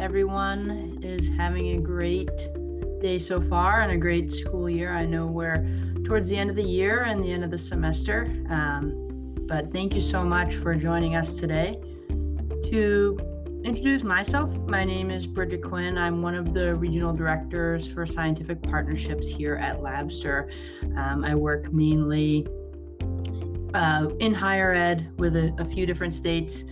everyone is having a great day so far and a great school year. I know we're towards the end of the year and the end of the semester, but thank you so much for joining us today. To introduce myself, my name is Bridget Quinn. I'm one of the regional directors for scientific partnerships here at Labster. I work mainly in higher ed with a few different states,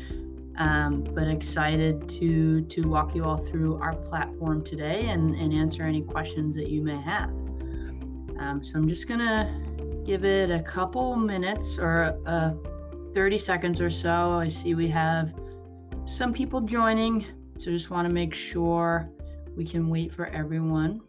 but excited to walk you all through our platform today and answer any questions that you may have. So I'm just gonna give it a couple minutes or 30 seconds or so. I see we have some people joining, so just want to make sure we can wait for everyone.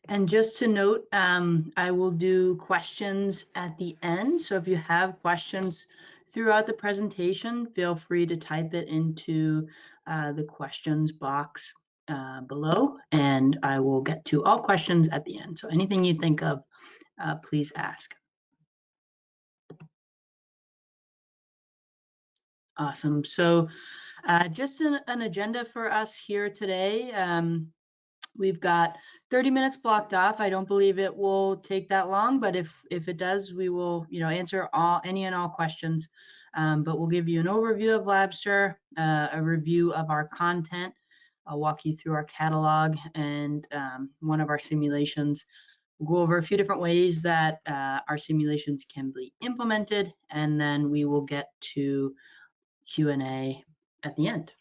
And just to note, I will do questions at the end. So if you have questions throughout the presentation, feel free to type it into the questions box below, and I will get to all questions at the end. So anything you think of, please ask. Awesome. So just an agenda for us here today. We've got 30 minutes blocked off. I don't believe it will take that long, but if it does, we will, answer any and all questions. But we'll give you an overview of Labster, a review of our content. I'll walk you through our catalog and one of our simulations. We'll go over a few different ways that our simulations can be implemented, and then we will get to Q&A at the end.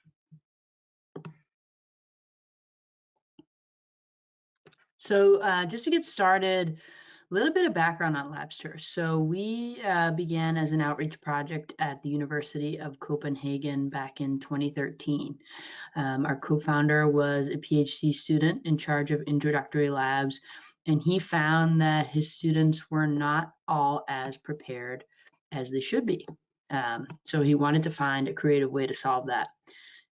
So just to get started, a little bit of background on Labster. So we began as an outreach project at the University of Copenhagen back in 2013. Our co-founder was a PhD student in charge of introductory labs, and he found that his students were not all as prepared as they should be. So he wanted to find a creative way to solve that.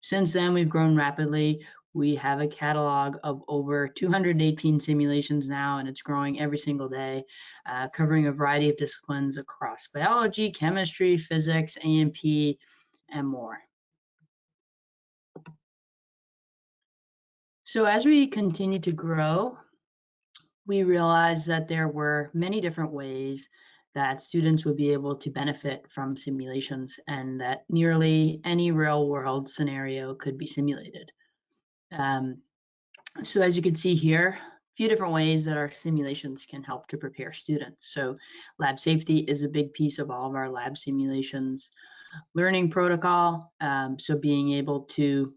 Since then, we've grown rapidly. We have a catalog of over 218 simulations now, and it's growing every single day, covering a variety of disciplines across biology, chemistry, physics, A&P, and more. So as we continue to grow, we realized that there were many different ways that students would be able to benefit from simulations, and that nearly any real world scenario could be simulated. So as you can see here, a few different ways that our simulations can help to prepare students. So lab safety is a big piece of all of our lab simulations. Learning protocol, so being able to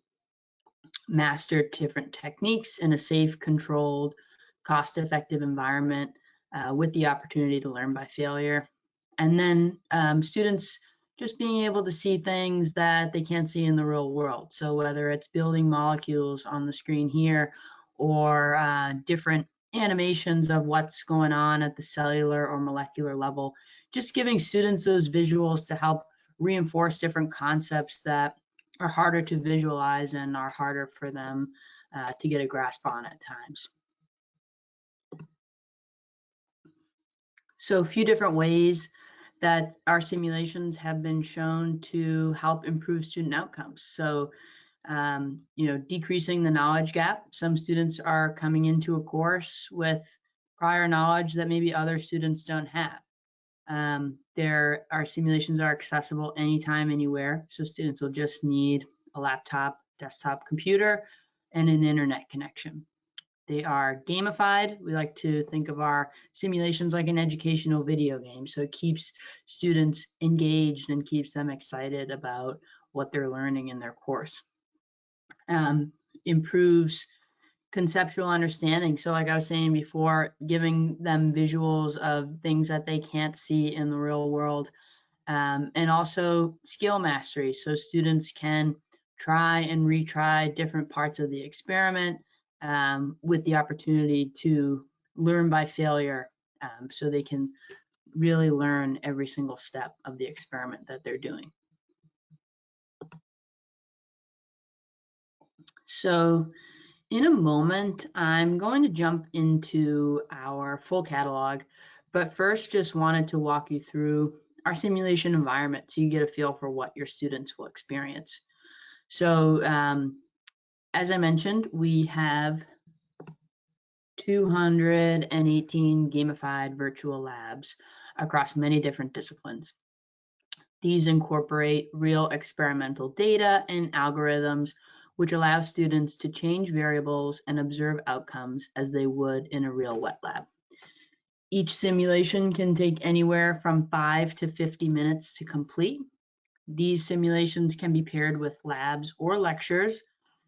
master different techniques in a safe, controlled, cost-effective environment with the opportunity to learn by failure. And then students just being able to see things that they can't see in the real world. So whether it's building molecules on the screen here or different animations of what's going on at the cellular or molecular level, just giving students those visuals to help reinforce different concepts that are harder to visualize and are harder for them to get a grasp on at times. So a few different ways that our simulations have been shown to help improve student outcomes. So, decreasing the knowledge gap. Some students are coming into a course with prior knowledge that maybe other students don't have. Our simulations are accessible anytime, anywhere. So students will just need a laptop, desktop computer, and an internet connection. They are gamified. We like to think of our simulations like an educational video game. So it keeps students engaged and keeps them excited about what they're learning in their course. Improves conceptual understanding. So like I was saying before, giving them visuals of things that they can't see in the real world. And also skill mastery. So students can try and retry different parts of the experiment with the opportunity to learn by failure, so they can really learn every single step of the experiment that they're doing. So In a moment, I'm going to jump into our full catalog, but first just wanted to walk you through our simulation environment so you get a feel for what your students will experience. So as I mentioned, we have 218 gamified virtual labs across many different disciplines. These incorporate real experimental data and algorithms, which allow students to change variables and observe outcomes as they would in a real wet lab. Each simulation can take anywhere from 5 to 50 minutes to complete. These simulations can be paired with labs or lectures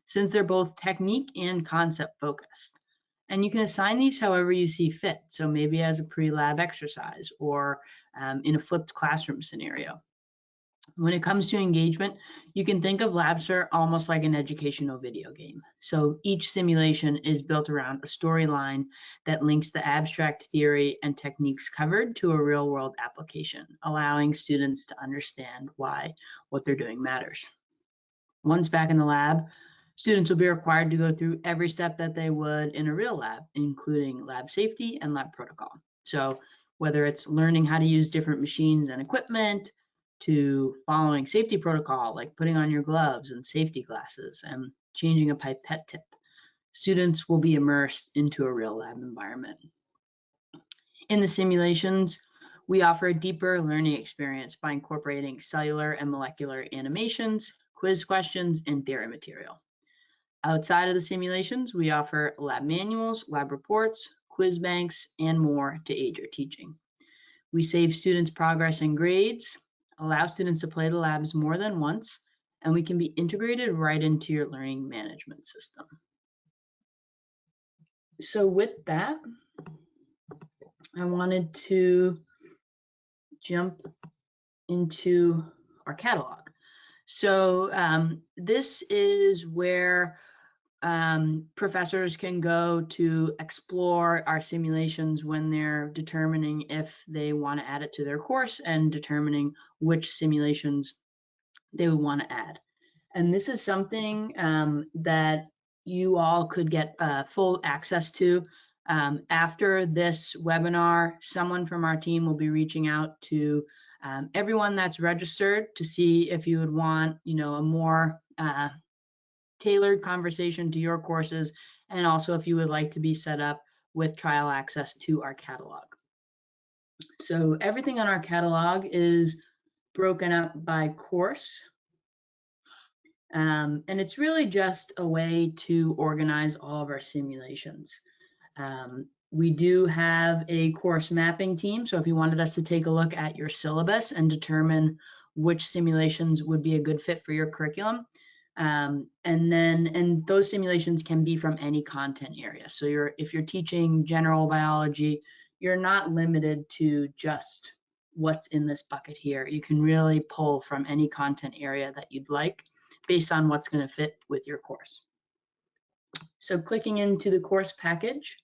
since they're both technique and concept focused. And you can assign these however you see fit. So maybe as a pre-lab exercise or in a flipped classroom scenario. When it comes to engagement, you can think of Labster almost like an educational video game. So each simulation is built around a storyline that links the abstract theory and techniques covered to a real world application, allowing students to understand why what they're doing matters. Once back in the lab, students will be required to go through every step that they would in a real lab, including lab safety and lab protocol. So whether it's learning how to use different machines and equipment, to following safety protocol like putting on your gloves and safety glasses and changing a pipette tip, students will be immersed into a real lab environment. In the simulations, we offer a deeper learning experience by incorporating cellular and molecular animations, quiz questions, and theory material. Outside of the simulations, we offer lab manuals, lab reports, quiz banks, and more to aid your teaching. We save students progress and grades, allow students to play the labs more than once, and we can be integrated right into your learning management system. So with that, I wanted to jump into our catalog. So this is where professors can go to explore our simulations when they're determining if they want to add it to their course and determining which simulations they would want to add. And this is something that you all could get full access to. After this webinar, someone from our team will be reaching out to everyone that's registered to see if you would want, a more tailored conversation to your courses, and also if you would like to be set up with trial access to our catalog. So everything on our catalog is broken up by course. And it's really just a way to organize all of our simulations. We do have a course mapping team, so if you wanted us to take a look at your syllabus and determine which simulations would be a good fit for your curriculum, and those simulations can be from any content area. So if you're teaching general biology, you're not limited to just what's in this bucket here. You can really pull from any content area that you'd like based on what's going to fit with your course. So clicking into the course package,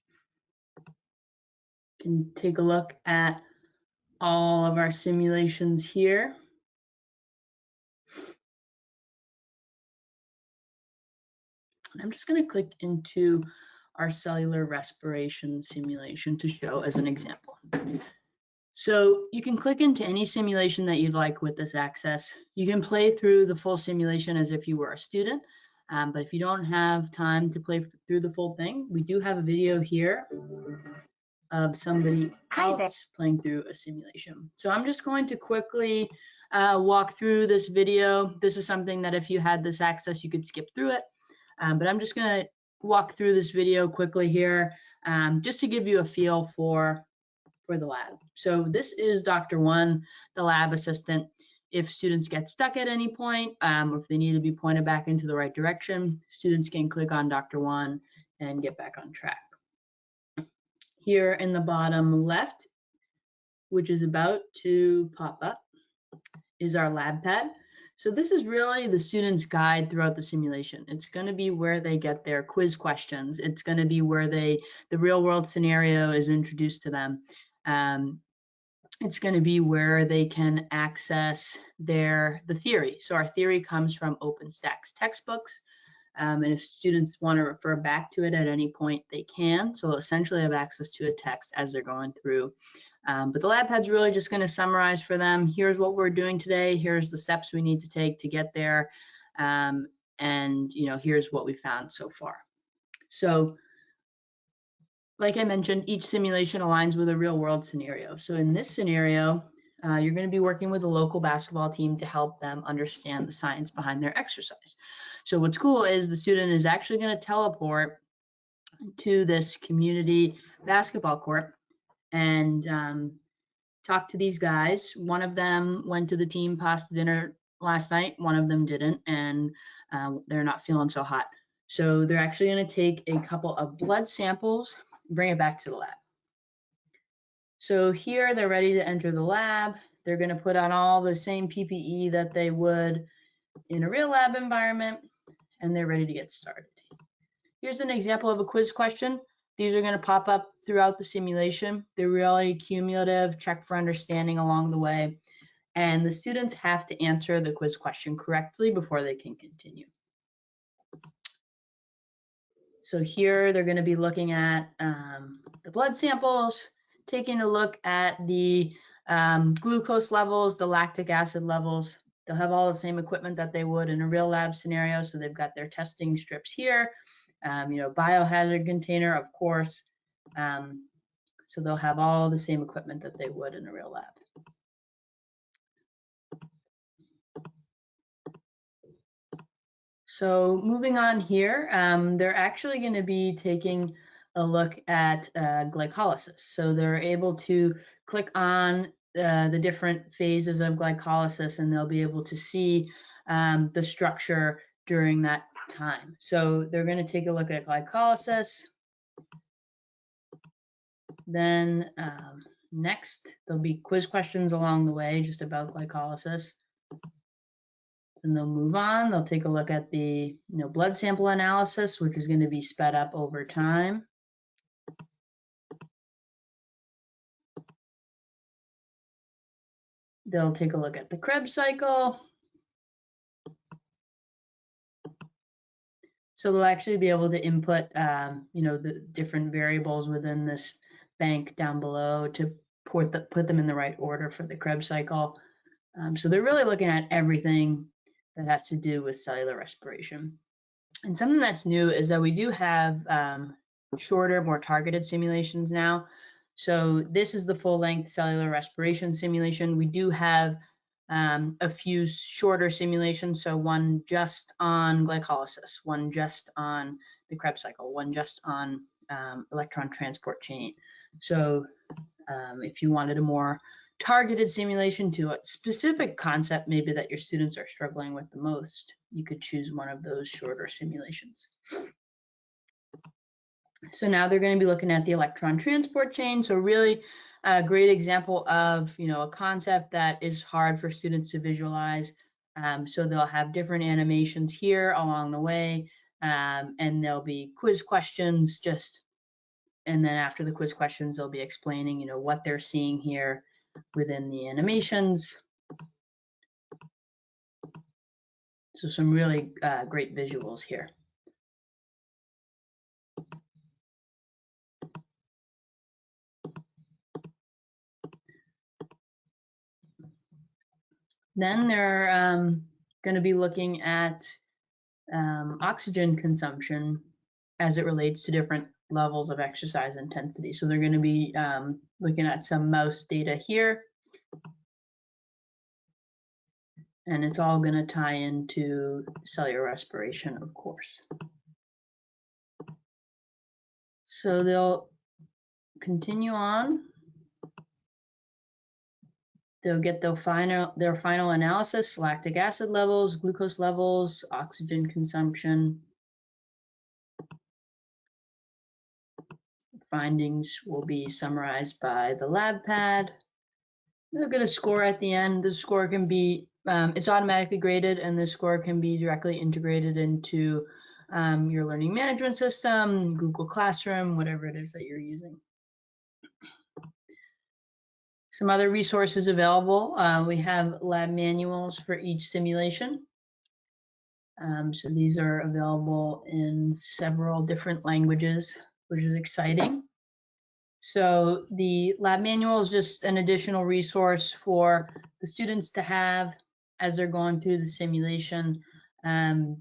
you can take a look at all of our simulations here. I'm just going to click into our cellular respiration simulation to show as an example. So you can click into any simulation that you'd like with this access. You can play through the full simulation as if you were a student, but if you don't have time to play through the full thing, we do have a video here of somebody else playing through a simulation. So I'm just going to quickly walk through this video. This is something that if you had this access, you could skip through it. But I'm just going to walk through this video quickly here just to give you a feel for the lab. So this is Dr. One, the lab assistant. If students get stuck at any point, or if they need to be pointed back into the right direction, students can click on Dr. One and get back on track. Here in the bottom left, which is about to pop up, is our lab pad. So this is really the student's guide throughout the simulation. It's going to be where they get their quiz questions. It's going to be where the real world scenario is introduced to them. It's going to be where they can access the theory. So our theory comes from OpenStax textbooks. And if students want to refer back to it at any point, they can. So they'll essentially have access to a text as they're going through. But the lab pad's really just going to summarize for them. Here's what we're doing today. Here's the steps we need to take to get there. And here's what we found so far. So like I mentioned, each simulation aligns with a real world scenario. So in this scenario, you're going to be working with a local basketball team to help them understand the science behind their exercise. So what's cool is the student is actually going to teleport to this community basketball court and talk to these guys. One of them went to the team pasta dinner last night. One of them didn't, and they're not feeling so hot. So they're actually going to take a couple of blood samples, bring it back to the lab. So here they're ready to enter the lab. They're going to put on all the same PPE that they would in a real lab environment, and they're ready to get started. Here's an example of a quiz question. These are going to pop up throughout the simulation. They're really cumulative, check for understanding along the way, and the students have to answer the quiz question correctly before they can continue. So here they're going to be looking at the blood samples, taking a look at the glucose levels, the lactic acid levels. They'll have all the same equipment that they would in a real lab scenario. So they've got their testing strips here, biohazard container, of course. So they'll have all the same equipment that they would in a real lab. So moving on here, they're actually going to be taking a look at glycolysis. So they're able to click on the different phases of glycolysis, and they'll be able to see the structure during that time. So they're going to take a look at glycolysis. Then next, there'll be quiz questions along the way just about glycolysis. And they'll move on. They'll take a look at the blood sample analysis, which is going to be sped up over time. They'll take a look at the Krebs cycle. So they'll actually be able to input, the different variables within this bank down below to put them in the right order for the Krebs cycle. So they're really looking at everything that has to do with cellular respiration. And something that's new is that we do have shorter, more targeted simulations now. So this is the full-length cellular respiration simulation. We do have a few shorter simulations, so one just on glycolysis, one just on the Krebs cycle, one just on electron transport chain. So if you wanted a more targeted simulation to a specific concept maybe that your students are struggling with the most, you could choose one of those shorter simulations. So now they're going to be looking at the electron transport chain. So really a great example of a concept that is hard for students to visualize. So they'll have different animations here along the way, and there'll be quiz questions and then after the quiz questions, they'll be explaining what they're seeing here within the animations. So some really great visuals here. Then they're going to be looking at oxygen consumption as it relates to different levels of exercise intensity. So they're going to be looking at some mouse data here. And it's all going to tie into cellular respiration, of course. So they'll continue on. They'll get their final analysis, lactic acid levels, glucose levels, oxygen consumption. Findings will be summarized by the lab pad. They'll get a score at the end. The score can be, it's automatically graded, and the score can be directly integrated into your learning management system, Google Classroom, whatever it is that you're using. Some other resources available. We have lab manuals for each simulation. So these are available in several different languages, which is exciting. So the lab manual is just an additional resource for the students to have as they're going through the simulation,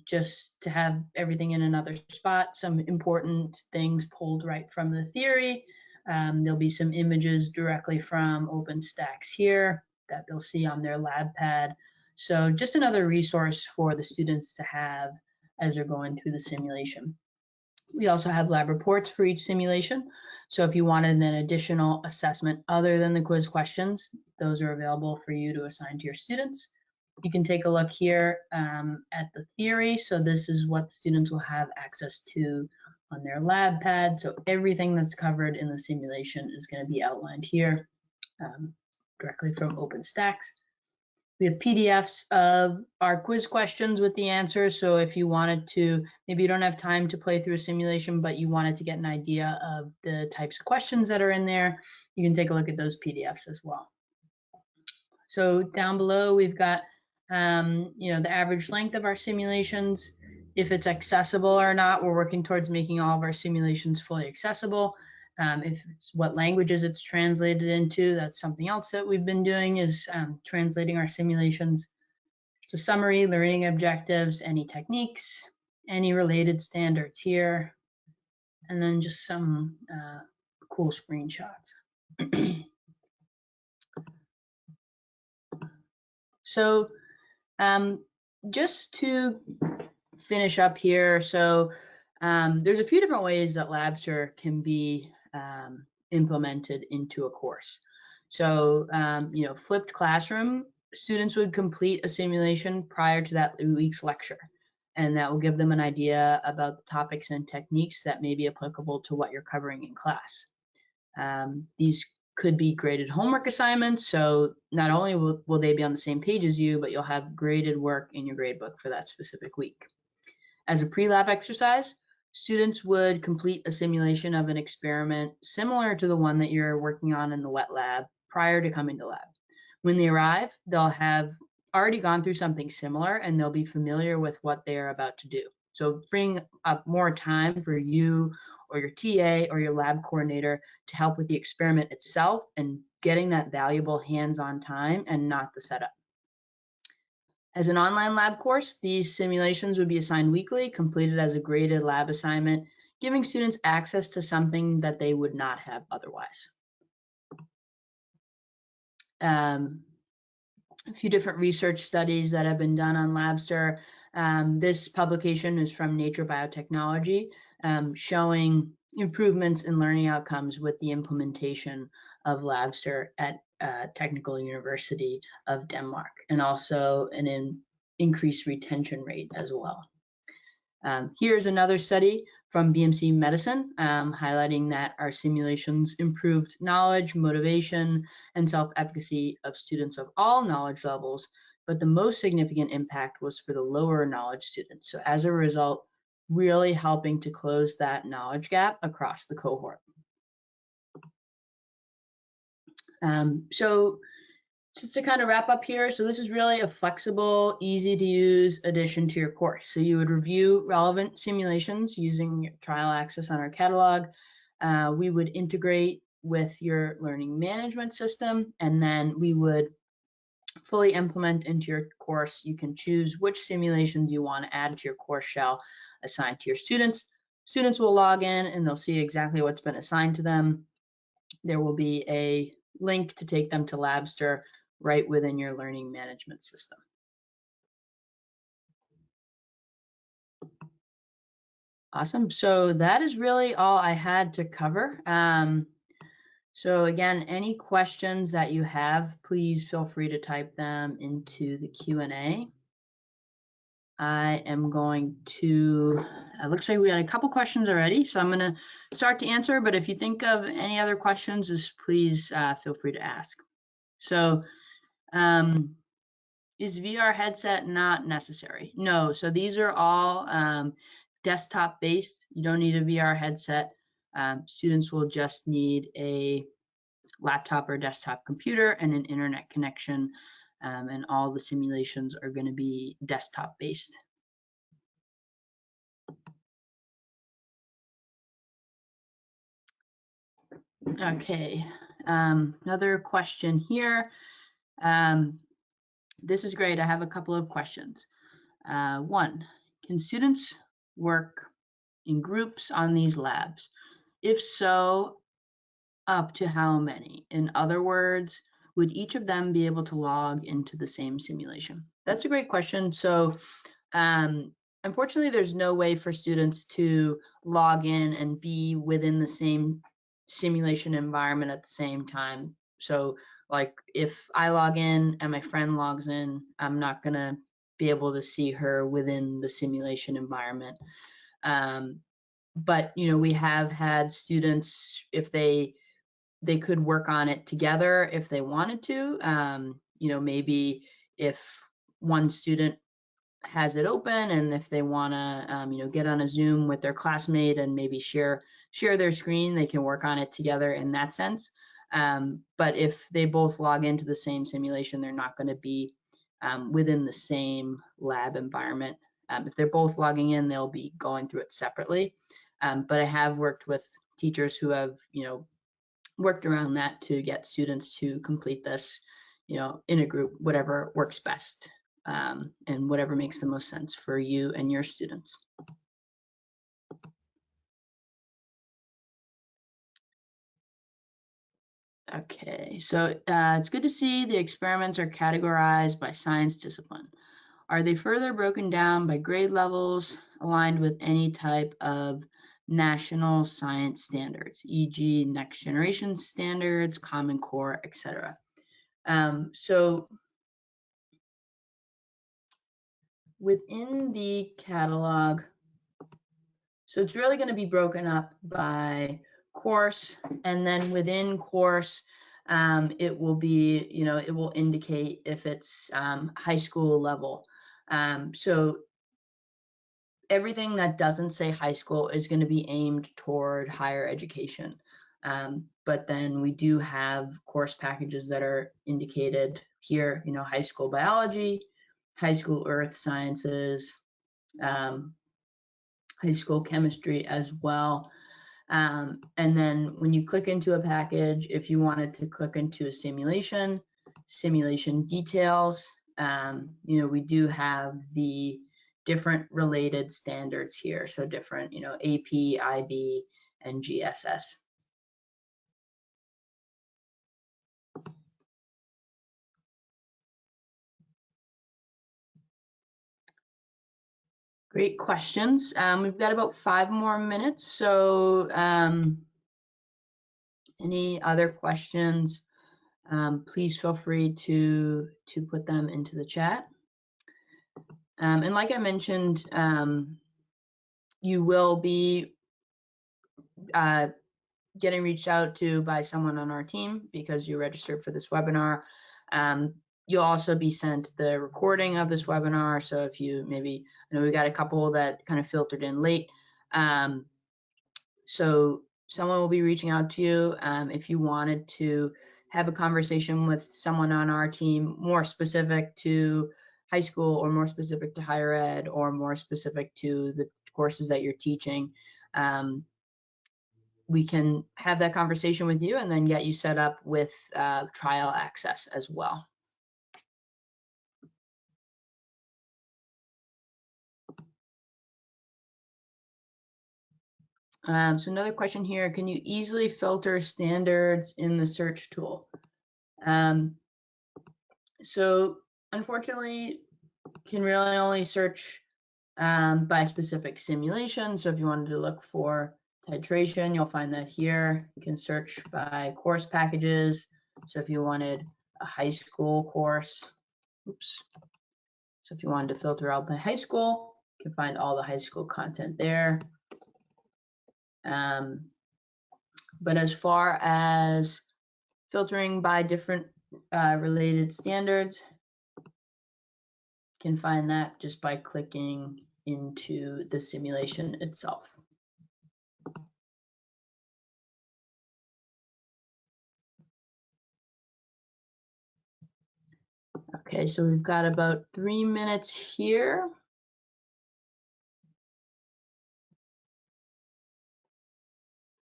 just to have everything in another spot, some important things pulled right from the theory. There'll be some images directly from OpenStax here that they'll see on their lab pad. So just another resource for the students to have as they're going through the simulation. We also have lab reports for each simulation. So if you wanted an additional assessment other than the quiz questions, those are available for you to assign to your students. You can take a look here at the theory. So this is what the students will have access to on their lab pad. So everything that's covered in the simulation is going to be outlined here directly from OpenStax. We have PDFs of our quiz questions with the answers. So if you wanted to, maybe you don't have time to play through a simulation, but you wanted to get an idea of the types of questions that are in there, you can take a look at those PDFs as well. So down below, we've got, the average length of our simulations, if it's accessible or not. We're working towards making all of our simulations fully accessible. If it's what languages it's translated into, that's something else that we've been doing is translating our simulations. It's a summary, learning objectives, any techniques, any related standards here, and then just some cool screenshots. So just to finish up here, so there's a few different ways that Labster can be implemented into a course. So, flipped classroom, students would complete a simulation prior to that week's lecture, and that will give them an idea about the topics and techniques that may be applicable to what you're covering in class. These could be graded homework assignments, so not only will they be on the same page as you, but you'll have graded work in your gradebook for that specific week. As a pre-lab exercise, students would complete a simulation of an experiment similar to the one that you're working on in the wet lab prior to coming to lab. When they arrive, they'll have already gone through something similar and they'll be familiar with what they are about to do. So freeing up more time for you or your TA or your lab coordinator to help with the experiment itself and getting that valuable hands-on time and not the setup. As an online lab course, these simulations would be assigned weekly, completed as a graded lab assignment, giving students access to something that they would not have otherwise. A few different research studies that have been done on Labster. This publication is from Nature Biotechnology, showing improvements in learning outcomes with the implementation of Labster at Technical University of Denmark, and also an increased retention rate as well. Here's another study from BMC Medicine, highlighting that our simulations improved knowledge, motivation, and self-efficacy of students of all knowledge levels, but the most significant impact was for the lower knowledge students. So as a result, really helping to close that knowledge gap across the cohort. So just to kind of wrap up here, so this is really a flexible, easy to use addition to your course. So you would review relevant simulations using trial access on our catalog. We would integrate with your learning management system, and then we would fully implement into your course. You can choose which simulations you want to add to your course shell assigned to your students. Students will log in and they'll see exactly what's been assigned to them. There will be a link to take them to Labster right within your learning management system. Awesome. So that is really all I had to cover. So again, any questions that you have, please feel free to type them into the Q&A. I am going to, it looks like we had a couple questions already, so I'm going to start to answer, but if you think of any other questions, just please feel free to ask. So is VR headset not necessary? No, so these are all desktop based. You don't need a VR headset. Students will just need a laptop or desktop computer and an internet connection, and all the simulations are going to be desktop based. Okay, another question here. This is great. I have a couple of questions. One, can students work in groups on these labs? If so, up to how many? In other words, would each of them be able to log into the same simulation? That's a great question. So um, unfortunately, there's no way for students to log in and be within the same simulation environment at the same time. So like if I log in and my friend logs in, I'm not gonna be able to see her within the simulation environment. Um, but we have had students, if they could work on it together if they wanted to. Maybe if one student has it open, and if they want to get on a Zoom with their classmate and maybe share their screen, they can work on it together in that sense. But if they both log into the same simulation, they're not going to be within the same lab environment. If they're both logging in, they'll be going through it separately. But I have worked with teachers who have worked around that to get students to complete this, in a group, whatever works best, and whatever makes the most sense for you and your students. Okay, so it's good to see the experiments are categorized by science discipline. Are they further broken down by grade levels aligned with any type of national science standards, e.g. next generation standards, Common Core, etc.? So within the catalog, so it's really going to be broken up by course, and then within course, it will be, it will indicate if it's high school level. So everything that doesn't say high school is going to be aimed toward higher education. But then we do have course packages that are indicated here, high school biology, high school earth sciences, um, high school chemistry as well. And then when you click into a package, if you wanted to click into a simulation details, we do have the different related standards here. So different, AP, IB, and GSS. Great questions. We've got about 5 more minutes. So any other questions? Please feel free to put them into the chat. And like I mentioned, you will be getting reached out to by someone on our team because you registered for this webinar. You'll also be sent the recording of this webinar. So if you maybe, I know we got a couple that kind of filtered in late. So someone will be reaching out to you if you wanted to have a conversation with someone on our team more specific to high school, or more specific to higher ed, or more specific to the courses that you're teaching. We can have that conversation with you and then get you set up with trial access as well. So another question here, can you easily filter standards in the search tool? So unfortunately, can really only search by specific simulation. So if you wanted to look for titration, you'll find that here. You can search by course packages. So if you wanted a high school course, oops. So if you wanted to filter out by high school, you can find all the high school content there. But as far as filtering by different related standards, you can find that just by clicking into the simulation itself. Okay, so we've got about 3 minutes here.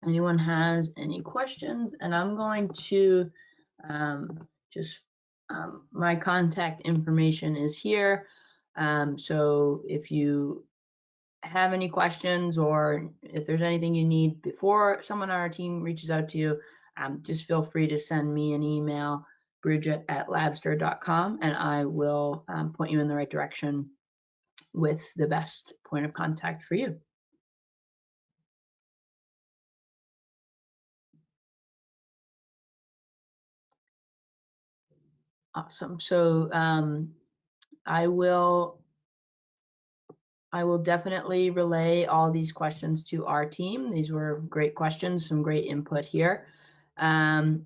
anyone has any questions, and I'm going to my contact information is here. So if you have any questions or if there's anything you need before someone on our team reaches out to you, just feel free to send me an email, bridget@labster.com, and I will point you in the right direction with the best point of contact for you. Awesome. So I will definitely relay all these questions to our team. These were great questions, some great input here. And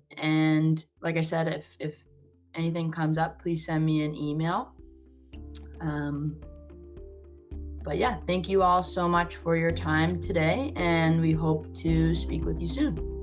like I said, if anything comes up, please send me an email. But yeah, thank you all so much for your time today, and we hope to speak with you soon.